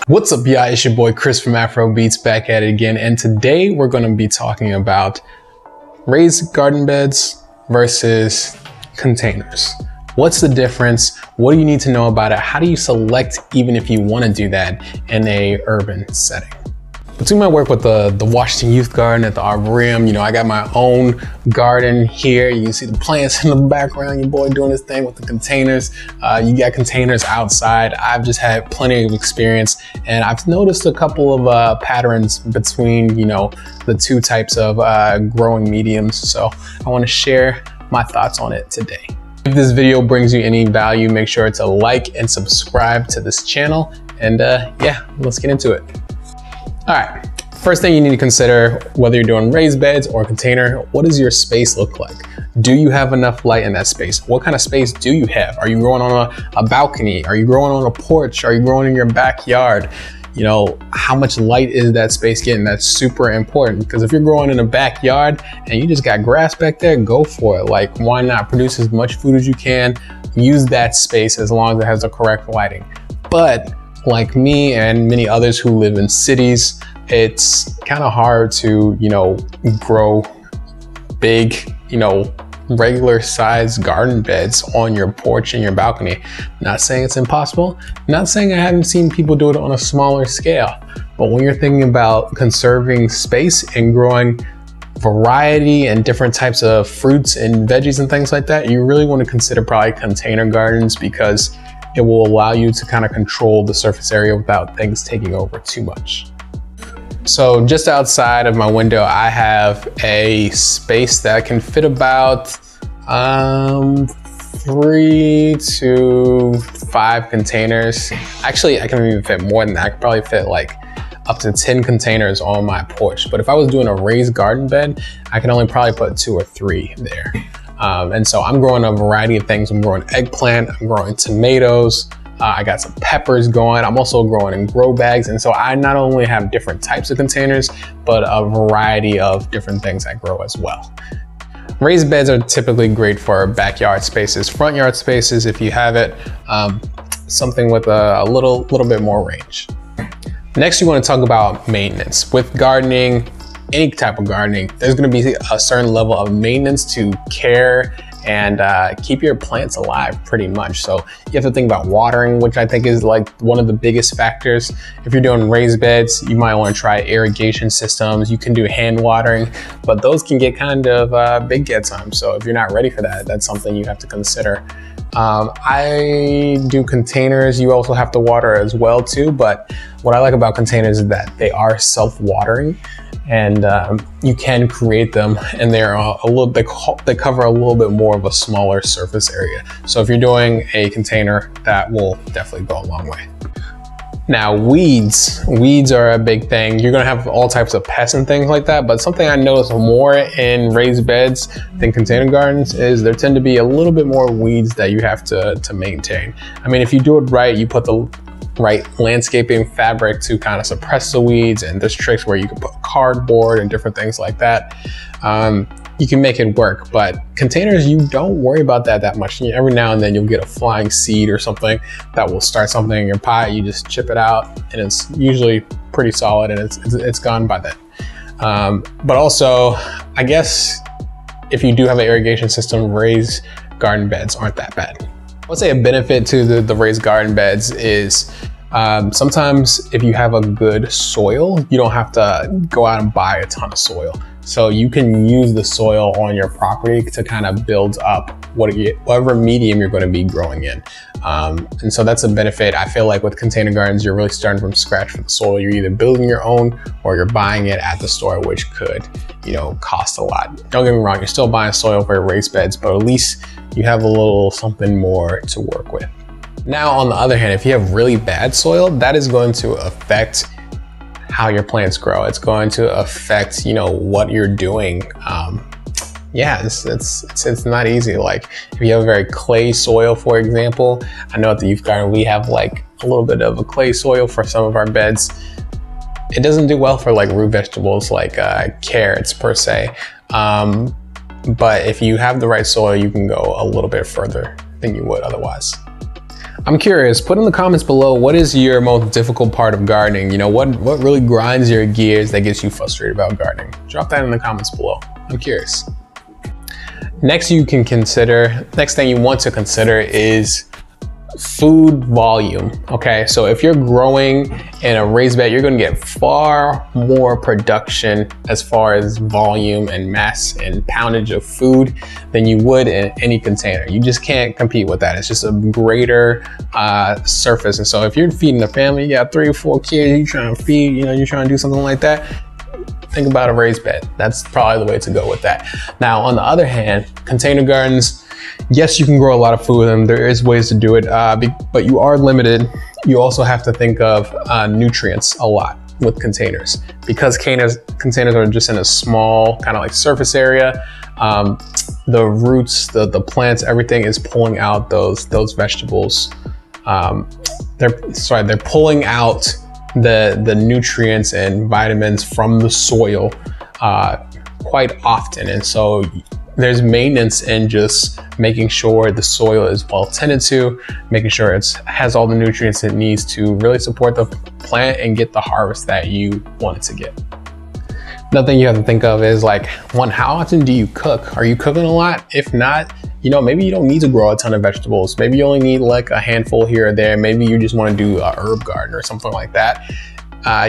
What's up, y'all? It's your boy Chris from Afro Beets back at it again, and today we're going to be talking about raised garden beds versus containers. What's the difference? What do you need to know about it? How do you select, even if you want to do that in a urban setting? Between my work with the Washington Youth Garden at the Arboretum, I got my own garden here. You can see the plants in the background, your boy doing his thing with the containers. You got containers outside. I've just had plenty of experience, and I've noticed a couple of patterns between, the two types of growing mediums. So I want to share my thoughts on it today. If this video brings you any value, make sure to like and subscribe to this channel. And yeah, let's get into it. All right, first thing you need to consider, whether you're doing raised beds or container, what does your space look like? Do you have enough light in that space? What kind of space do you have? Are you growing on a balcony? Are you growing on a porch? Are you growing in your backyard? How much light is that space getting? That's super important, because if you're growing in a backyard and you just got grass back there, go for it. Like, why not produce as much food as you can? Use that space as long as it has the correct lighting. But like me and many others who live in cities, it's kind of hard to, grow big, regular size garden beds on your porch and your balcony. Not saying it's impossible, not saying I haven't seen people do it on a smaller scale, but when you're thinking about conserving space and growing variety and different types of fruits and veggies and things like that, you really want to consider probably container gardens, because it will allow you to kind of control the surface area without things taking over too much. So just outside of my window, I have a space that can fit about 3 to 5 containers. Actually, I can even fit more than that. I could probably fit like up to 10 containers on my porch. But if I was doing a raised garden bed, I can only probably put 2 or 3 there. And so I'm growing a variety of things. I'm growing eggplant, I'm growing tomatoes, I got some peppers going. I'm also growing in grow bags. And so I not only have different types of containers, but a variety of different things I grow as well. Raised beds are typically great for backyard spaces, front yard spaces if you have it, something with a little bit more range. Next, you want to talk about maintenance. With gardening, any type of gardening, there's going to be a certain level of maintenance to care and keep your plants alive pretty much. So you have to think about watering, which I think is like one of the biggest factors. If you're doing raised beds, you might want to try irrigation systems. You can do hand watering, but those can get kind of big at times. So if you're not ready for that, that's something you have to consider. I do containers. You also have to water as well too, but what I like about containers is that they are self-watering, and you can create them, and they're they cover a little bit more of a smaller surface area. So if you're doing a container, that will definitely go a long way. Now, weeds are a big thing. You're gonna have all types of pests and things like that, but something I notice more in raised beds than container gardens is there tend to be a little bit more weeds that you have to maintain. I mean, if you do it right, you put the right landscaping fabric to kind of suppress the weeds, and there's tricks where you can put cardboard and different things like that. You can make it work, but containers, you don't worry about that much. Every now and then you'll get a flying seed or something that will start something in your pot. You just chip it out, and it's usually pretty solid, and it's gone by then. But also, I guess if you do have an irrigation system, raised garden beds aren't that bad. I would say a benefit to the raised garden beds is sometimes if you have a good soil, you don't have to go out and buy a ton of soil. So you can use the soil on your property to kind of build up whatever medium you're going to be growing in. And so that's a benefit. I feel like with container gardens, you're really starting from scratch for the soil. You're either building your own or you're buying it at the store, which could, cost a lot. Don't get me wrong, you're still buying soil for your raised beds, but at least you have a little something more to work with. Now, on the other hand, if you have really bad soil, that is going to affect how your plants grow. It's going to affect, what you're doing. Yeah, it's not easy. Like if you have a very clay soil, for example, I know at the youth garden, we have like a little bit of a clay soil for some of our beds. It doesn't do well for like root vegetables, like carrots per se. But if you have the right soil, you can go a little bit further than you would otherwise. I'm curious, put in the comments below, what is your most difficult part of gardening? You know, what really grinds your gears that gets you frustrated about gardening? Drop that in the comments below. I'm curious. Next thing you want to consider is food volume. Okay, so if you're growing in a raised bed, you're going to get far more production as far as volume and mass and poundage of food than you would in any container. You just can't compete with that. It's just a greater surface. And so if you're feeding a family, you got 3 or 4 kids, you're trying to feed, you know, you're trying to do something like that, think about a raised bed. That's probably the way to go with that. Now, on the other hand, container gardens, yes, you can grow a lot of food and there is ways to do it, but you are limited. You also have to think of nutrients a lot with containers, because containers are just in a small kind of like surface area. The roots, the plants, everything is pulling out those vegetables. They're pulling out the nutrients and vitamins from the soil quite often, and so there's maintenance in just making sure the soil is well tended to, making sure it has all the nutrients it needs to really support the plant and get the harvest that you want it to get. Another thing you have to think of is like, one, how often do you cook? Are you cooking a lot? If not, you know, maybe you don't need to grow a ton of vegetables. Maybe you only need like a handful here or there. Maybe you just want to do a herb garden or something like that.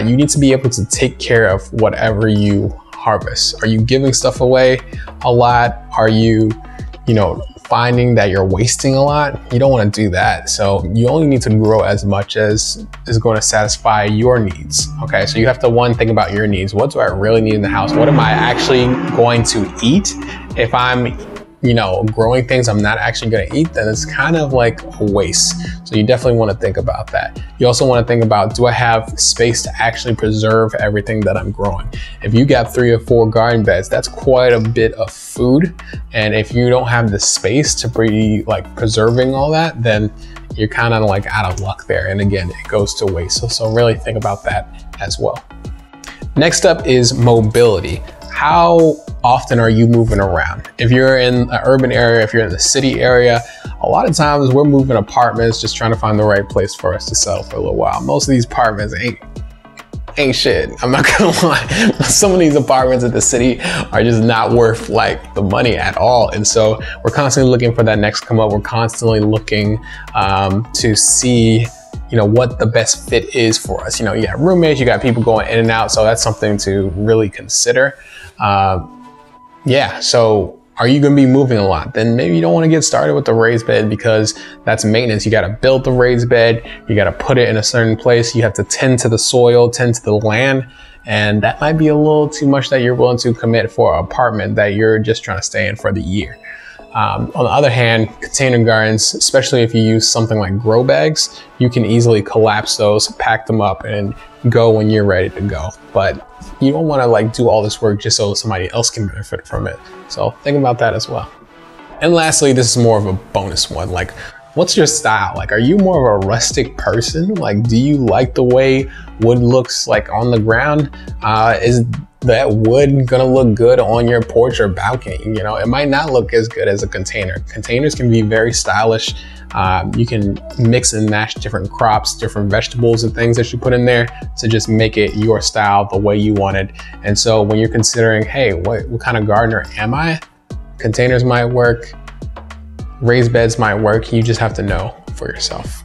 You need to be able to take care of whatever you harvest. Are you giving stuff away a lot? Are you finding that you're wasting a lot? You don't want to do that. So you only need to grow as much as is going to satisfy your needs. Okay, so you have to, one, think about your needs. What do I really need in the house? What am I actually going to eat? If I'm growing things I'm not actually going to eat, then it's kind of like a waste. So you definitely want to think about that. You also want to think about, do I have space to actually preserve everything that I'm growing? If you got 3 or 4 garden beds, that's quite a bit of food. And if you don't have the space to be like preserving all that, then you're kind of like out of luck there. And again, it goes to waste. So really think about that as well. Next up is mobility. How often are you moving around? If you're in an urban area, if you're in the city area, a lot of times we're moving apartments, just trying to find the right place for us to settle for a little while. Most of these apartments ain't shit. I'm not gonna lie. Some of these apartments in the city are just not worth like the money at all. And so we're constantly looking for that next come up. We're constantly looking to see what the best fit is for us. You got roommates, you got people going in and out. So that's something to really consider. So are you going to be moving a lot? Then maybe you don't want to get started with the raised bed, because that's maintenance. You got to build the raised bed. You got to put it in a certain place. You have to tend to the soil, tend to the land. And that might be a little too much that you're willing to commit for an apartment that you're just trying to stay in for the year. On the other hand, container gardens, especially if you use something like grow bags, you can easily collapse those, pack them up, and go when you're ready to go. But you don't want to like do all this work just so somebody else can benefit from it. So think about that as well. And lastly, this is more of a bonus one. Like, what's your style? Like, are you more of a rustic person? Like, do you like the way wood looks like on the ground? Is that wood gonna look good on your porch or balcony? It might not look as good as a container. Containers can be very stylish. You can mix and match different crops, different vegetables and things that you put in there to just make it your style, the way you want it. And so when you're considering, hey, what kind of gardener am I? Containers might work, raised beds might work. You just have to know for yourself.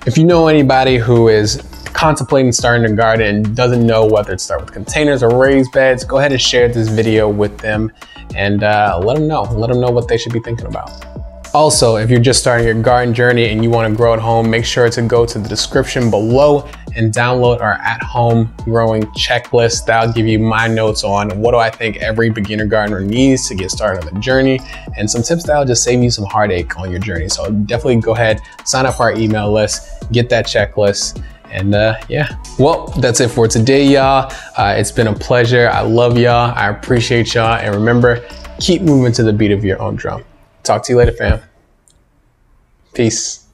If you know anybody who is contemplating starting a garden and doesn't know whether to start with containers or raised beds, go ahead and share this video with them and let them know what they should be thinking about. Also, if you're just starting your garden journey and you want to grow at home, make sure to go to the description below and download our at-home growing checklist. That'll give you my notes on what do I think every beginner gardener needs to get started on the journey, and some tips that'll just save you some heartache on your journey. So definitely go ahead, sign up for our email list, get that checklist. And well, that's it for today, y'all. It's been a pleasure. I love y'all. I appreciate y'all. And remember, keep moving to the beat of your own drum. Talk to you later, fam. Peace.